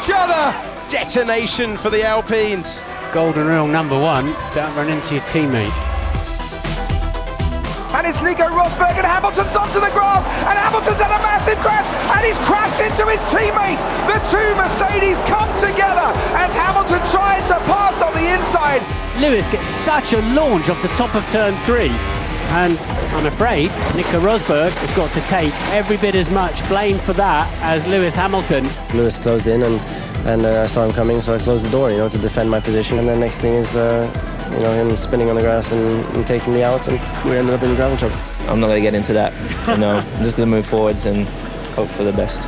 each other. Detonation for the Alpines. Golden rule number one, don't run into your teammate. And it's Nico Rosberg and Hamilton's onto the grass, and Hamilton's had a massive crash, and he's crashed into his teammate. The two Mercedes come together as Hamilton tries to pass on the inside. Lewis gets such a launch off the top of turn 3, and I'm afraid Nico Rosberg has got to take every bit as much blame for that as Lewis Hamilton. Lewis closed in and I saw him coming, so I closed the door, to defend my position. And then next thing is, him spinning on the grass and taking me out, and we ended up in gravel trap. I'm not going to get into that, I'm just going to move forwards and hope for the best.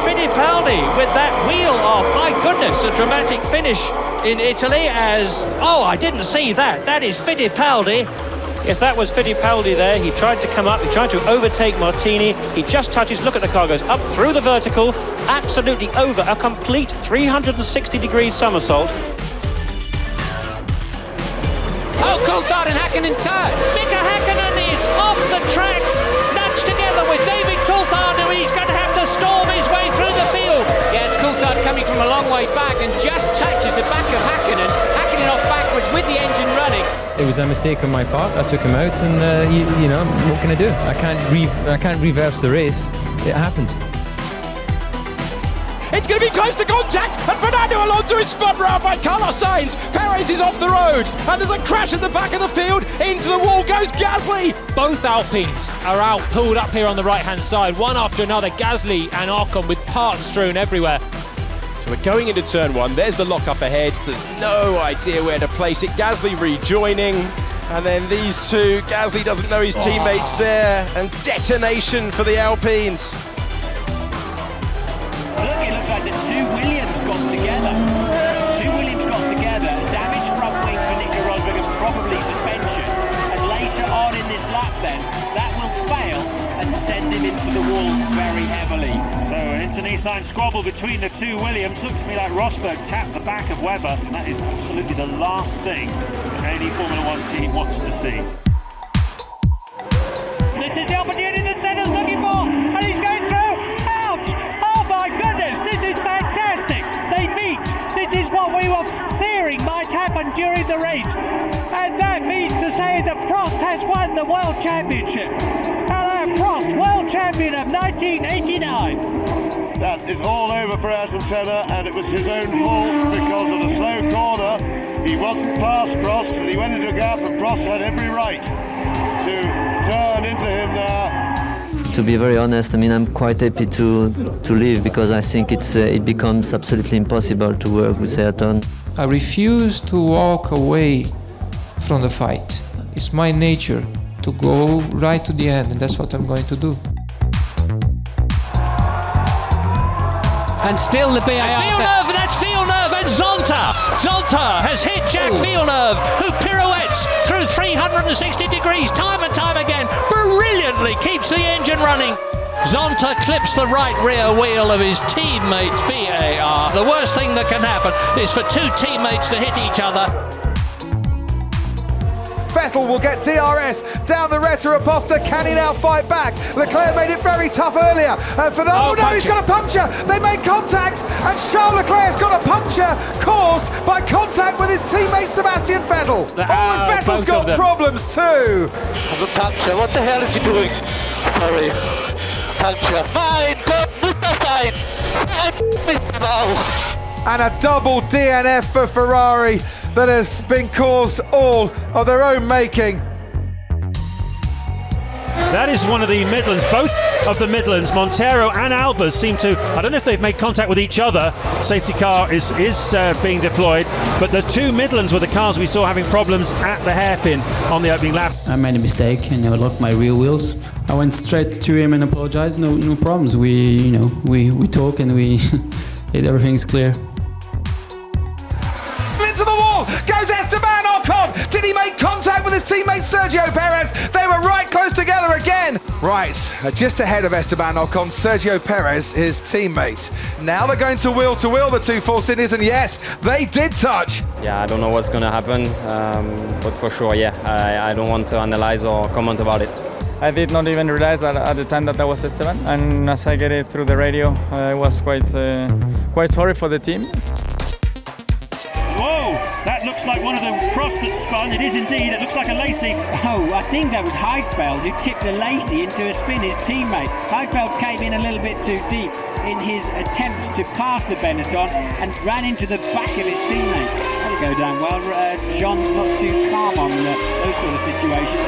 Fittipaldi with that wheel off. My goodness, a dramatic finish in Italy as... Oh, I didn't see that. That is Fittipaldi. Yes, that was Fittipaldi there. He tried to come up. He tried to overtake Martini. He just touches. Look at the car goes up through the vertical. Absolutely over. A complete 360-degree somersault. Oh, Coulthard and Hakkinen touch. Mika Hakkinen is off the track, nudged together with David Coulthard, who he's going to have to storm his way through the field. Yes, Coulthard coming from a long way back and just touches the back of Hakkinen. Hakkinen off backwards with the engine running. It was a mistake on my part. I took him out, and what can I do? I can't reverse the race. It happened. It's going to be close to contact, and Fernando Alonso is spun round by Carlos Sainz. Perez is off the road, and there's a crash at the back of the field. Into the wall goes Gasly. Both Alpines are out, pulled up here on the right-hand side, one after another. Gasly and Ocon with parts strewn everywhere. So we're going into turn 1. There's the lock up ahead. There's no idea where to place it. Gasly rejoining, and then these two. Gasly doesn't know his teammates there, and detonation for the Alpines. Look, it looks like the two Williams got together. Damaged front wing for Nico Rosberg and probably suspension. And later on in this lap then, that will fail and send him into the wall very heavily. So an internecine squabble between the two Williams. Looked to me like Rosberg tapped the back of Webber. And that is absolutely the last thing any Formula One team wants to see. This is the opportunity that Senna's looking for, and he's going through. Ouch! Oh my goodness, this is fantastic. They meet. This is what we were fearing might happen during the race. And that means to say that Prost has won the World Championship. Alain Prost, World Champion of 1989. That is all over for Ayrton Senna, and it was his own fault because of the slow corner. He wasn't past Prost, and he went into a gap, and Prost had every right to turn into him now. To be very honest, I'm quite happy to leave because I think it becomes absolutely impossible to work with Ayrton. I refuse to walk away from the fight. It's my nature to go right to the end, and that's what I'm going to do. And still the BAR. Villeneuve, that's Villeneuve and Zonta. Zonta has hit Jack Villeneuve, who pirouettes through 360 degrees time and time again. Brilliantly keeps the engine running. Zonta clips the right rear wheel of his teammate's BAR. The worst thing that can happen is for two teammates to hit each other. Vettel will get DRS down the Retta Aposta. Can he now fight back? Leclerc made it very tough earlier. He's got a puncture. They made contact, and Charles Leclerc's got a puncture caused by contact with his teammate Sebastian Vettel. And Vettel's got problems too. The puncture. What the hell is he doing? Sorry. Puncture. Mein Gott, Muttersein! And a double DNF for Ferrari that has been caused all of their own making. That is one of the Midlands, both of the Midlands, Montero and Albers seem to, I don't know if they've made contact with each other. Safety car is being deployed, but the two Midlands were the cars we saw having problems at the hairpin on the opening lap. I made a mistake and I locked my rear wheels. I went straight to him and apologized. No problems. We talk and everything's clear. Into the wall goes Esteban Ocon. Did he make contact with his teammate Sergio Perez? They were right close together again. Right, just ahead of Esteban Ocon, Sergio Perez, his teammate. Now they're going to wheel, the two Force Indians, and yes, they did touch. Yeah, I don't know what's going to happen, but for sure, I don't want to analyze or comment about it. I did not even realize that at the time that was Esteban, and as I get it through the radio, I was quite sorry for the team. Whoa, that looks like one of the Prost that spun. It is indeed. It looks like a Lacey. Oh, I think that was Heidfeld who tipped a Lacey into a spin, his teammate. Heidfeld came in a little bit too deep in his attempts to pass the Benetton and ran into the back of his teammate. That'll go down well. Jean's not too calm on those sort of situations.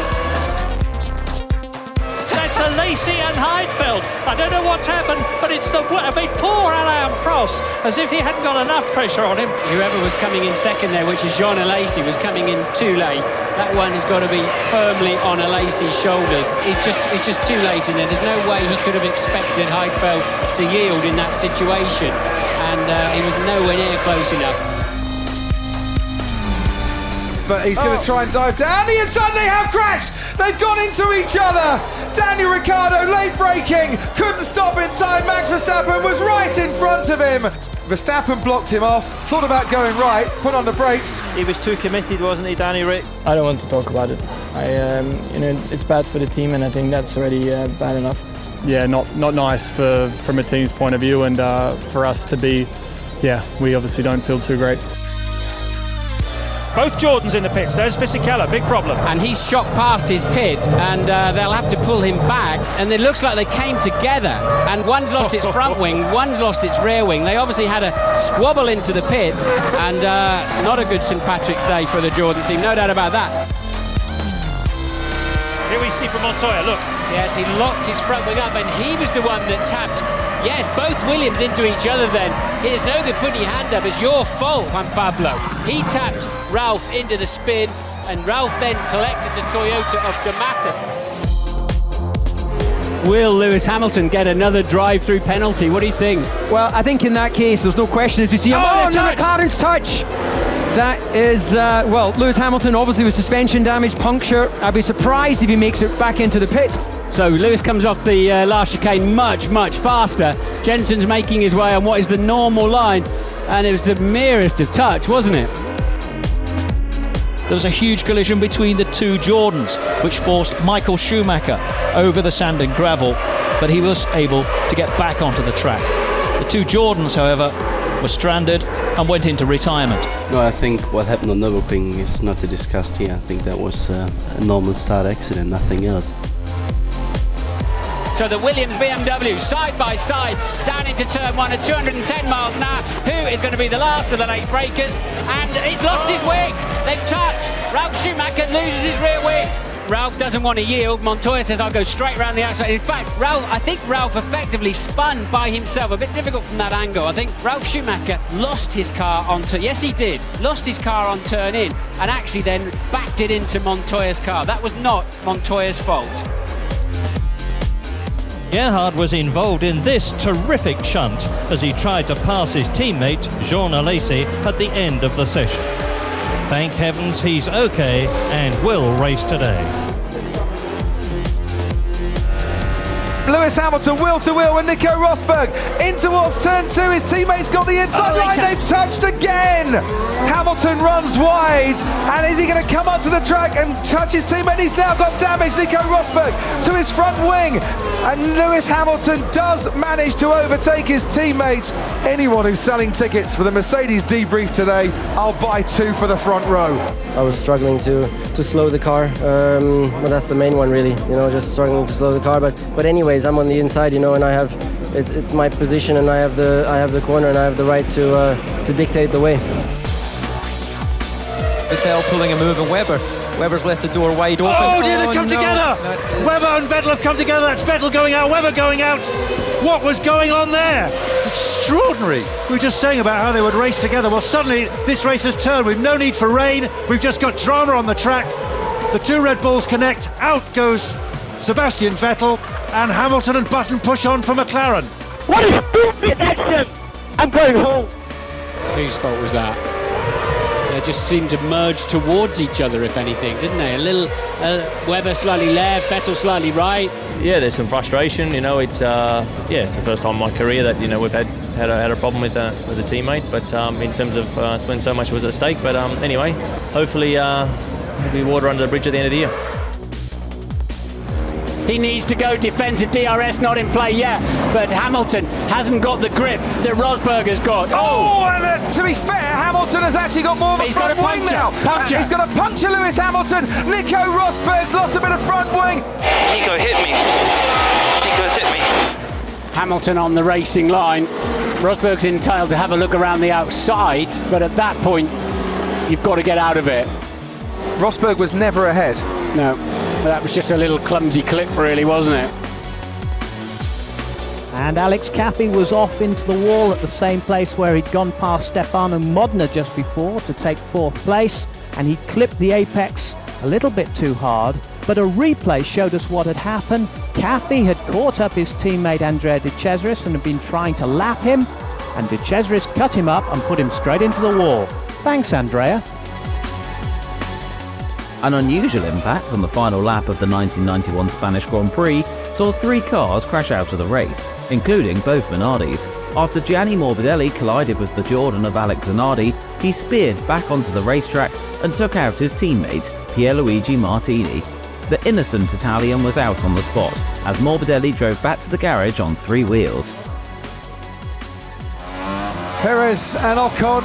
That's a Lacey and Heidfeld. I don't know what's happened, but it's poor Alain Prost, as if he hadn't got enough pressure on him. Whoever was coming in second there, which is Jean Alesi, was coming in too late. That one has got to be firmly on Alesi's shoulders. It's just too late in there. There's no way he could have expected Heidfeld to yield in that situation, and he was nowhere near close enough. But he's going to try and dive down. The inside, they have crashed. They've gone into each other. Daniel Ricciardo late braking, couldn't stop in time. Max Verstappen was right in front of him. Verstappen blocked him off, thought about going right, put on the brakes. He was too committed, wasn't he, Danny Rick? I don't want to talk about it. It's bad for the team, and I think that's already bad enough. Yeah, not nice from a team's point of view, and for us to be, we obviously don't feel too great. Both Jordans in the pits. There's Fisichella, big problem. And he's shot past his pit, and they'll have to pull him back. And it looks like they came together, and one's lost its front wing, one's lost its rear wing. They obviously had a squabble into the pit, and not a good St. Patrick's Day for the Jordan team, no doubt about that. Here we see from Montoya, look. Yes, he locked his front wing up, and he was the one that tapped, yes, both Williams into each other then. It's no good putting your hand up, it's your fault, Juan Pablo. He tapped Ralph into the spin, and Ralph then collected the Toyota of D'Amato. Will Lewis Hamilton get another drive-through penalty? What do you think? Well, I think in that case, there's no question if you see him. Oh, no, McLaren's touch! That is, Lewis Hamilton obviously with suspension damage, puncture. I'd be surprised if he makes it back into the pit. So Lewis comes off the last chicane much faster. Jensen's making his way on what is the normal line, and it was the merest of touch, wasn't it? There was a huge collision between the two Jordans, which forced Michael Schumacher over the sand and gravel, but he was able to get back onto the track. The two Jordans, however, were stranded and went into retirement. No, I think what happened on Nürburgring is not to discuss here. I think that was a normal start accident, nothing else. So the Williams BMW side by side down into turn one at 210 miles an hour. Who is going to be the last of the late breakers? And he's lost his wing. They've touched. Ralf Schumacher loses his rear wing. Ralph doesn't want to yield. Montoya says, I'll go straight around the outside. In fact, I think Ralph effectively spun by himself. A bit difficult from that angle. I think Ralf Schumacher lost his car yes, he did. Lost his car on turn in and actually then backed it into Montoya's car. That was not Montoya's fault. Gerhard was involved in this terrific shunt as he tried to pass his teammate Jean Alesi at the end of the session. Thank heavens he's okay and will race today. Lewis Hamilton wheel to wheel with Nico Rosberg in towards turn two. His teammates got the inside line. They've touched again. Hamilton runs wide, and is he going to come onto the track and touch his teammate? He's now got damage. Nico Rosberg to his front wing, and Lewis Hamilton does manage to overtake his teammates. Anyone who's selling tickets for the Mercedes debrief today, I'll buy 2 for the front row. I was struggling to slow the car, but that's the main one really. Just struggling to slow the car. But anyways, I'm on the inside, and I have it's my position, and I have the corner, and I have the right to dictate the way. Vettel pulling a move, and Webber's left the door wide open. Oh, dear, they've come together! Webber and Vettel have come together. That's Vettel going out, Webber going out. What was going on there? Extraordinary. We were just saying about how they would race together. Well, suddenly this race has turned. We've no need for rain. We've just got drama on the track. The two Red Bulls connect. Out goes Sebastian Vettel, and Hamilton and Button push on for McLaren. What a stupid accident! I'm going home. Whose fault was that? They just seemed to merge towards each other, if anything, didn't they? A little Webber slightly left, Vettel slightly right. Yeah, there's some frustration. It's it's the first time in my career that we've had a problem with a teammate. But in terms of when so much was at stake. But anyway, hopefully there'll be water under the bridge at the end of the year. He needs to go defensive. DRS not in play yet, but Hamilton hasn't got the grip that Rosberg has got. And to be fair, Hamilton has actually got more of a front wing now. He's got to puncture Lewis Hamilton. Nico Rosberg's lost a bit of front wing. Nico hit me. Nico's hit me. Hamilton on the racing line. Rosberg's entitled to have a look around the outside, but at that point, you've got to get out of it. Rosberg was never ahead. No, that was just a little clumsy clip, really, wasn't it? And Alex Caffey was off into the wall at the same place where he'd gone past Stefano Modena just before to take 4th place, and he clipped the apex a little bit too hard, but a replay showed us what had happened. Caffey had caught up his teammate Andrea De Cesaris and had been trying to lap him, and De Cesaris cut him up and put him straight into the wall. Thanks, Andrea. An unusual impact on the final lap of the 1991 Spanish Grand Prix saw 3 cars crash out of the race, including both Minardis. After Gianni Morbidelli collided with the Jordan of Alex Zanardi, he speared back onto the racetrack and took out his teammate, Pierluigi Martini. The innocent Italian was out on the spot, as Morbidelli drove back to the garage on 3 wheels. Perez and Ocon,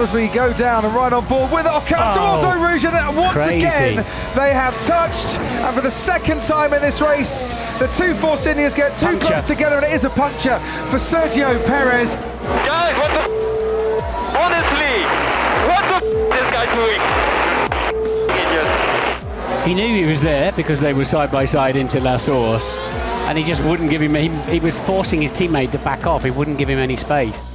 as we go down and right on board with Ocon towards Eau Rouge, and once again they have touched, and for the second time in this race the two Force Indians get too close together, and it is a puncture for Sergio Perez. Guys, what the honestly, what the this guy doing? He knew he was there because they were side by side into La Source, and he just wouldn't give him, he was forcing his teammate to back off, he wouldn't give him any space.